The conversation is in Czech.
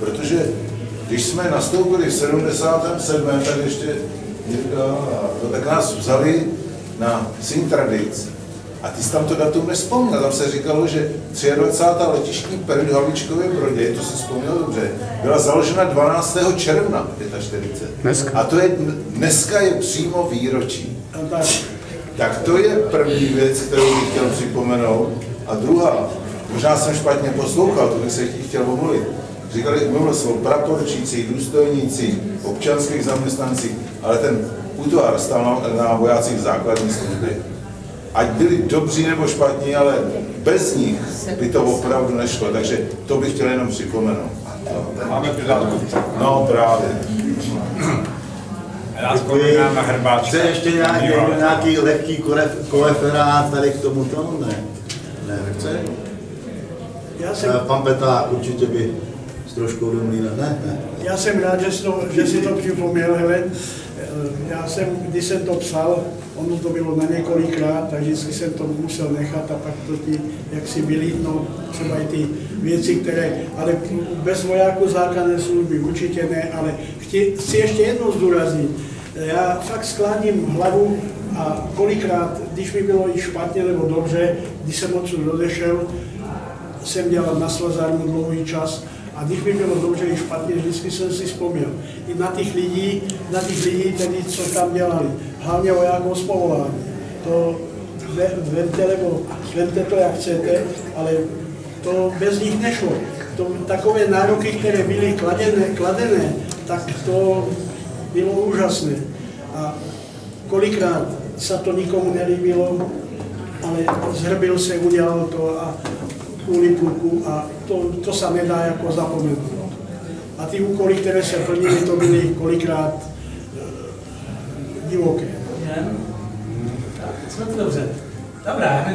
protože když jsme nastoupili v 77. tak ještě tak nás vzali na Syntradic a ty jsi tam to datum nevzpomněl. Tam se říkalo, že 23. letištní peruť v Havlíčkově Brodě, to si vzpomněl dobře, byla založena 12. června 45. A to je, dneska je přímo výročí. Tak to je první věc, kterou bych chtěl připomenout. A druhá, možná jsem špatně poslouchal, to bych se chtěl omluvit. Mluvil jsem o praporčících, důstojnících, občanských zaměstnancích, ale ten útvar stál na vojácích základní služby. Ať byli dobří nebo špatní, ale bez nich by to opravdu nešlo, takže to bych chtěl jenom připomenout. Máme přidátku. No právě. Já vzpomínám na Hrbáčka. Chce ještě nějaký lehký koreferát tady k tomuto? Ne. Ne, nechce? Pan Peták určitě by s troškou do mlýna. Ne. Já jsem rád, že si to připomněl, Helen. Když jsem to psal, ono to bylo na několikrát, takže jsem to musel nechat a pak to ti jaksi vylítnout, třeba i ty věci, které, ale bez vojáků základné služby určitě ne, ale chci ještě jednou zdůraznit. Já fakt skláním hlavu a kolikrát, když mi bylo i špatně nebo dobře, když jsem odsud odešel, jsem dělal na Svazárnu dlouhý čas, a když mi bylo dobře i špatně, vždycky jsem si vzpomněl. I na těch lidí, tedy, co tam dělali. Hlavně vojáků z povolání. To vemte to, jak chcete, ale to bez nich nešlo. Takové nároky, které byly kladené, tak to bylo úžasné. A kolikrát se to nikomu nelíbilo, ale zhrbil se, udělal to a kvůli pluku a to se nedá jako zapomenout. A ty úkoly, které se plnily, to byly kolikrát divoké. Jsme to dobře. Dobrá,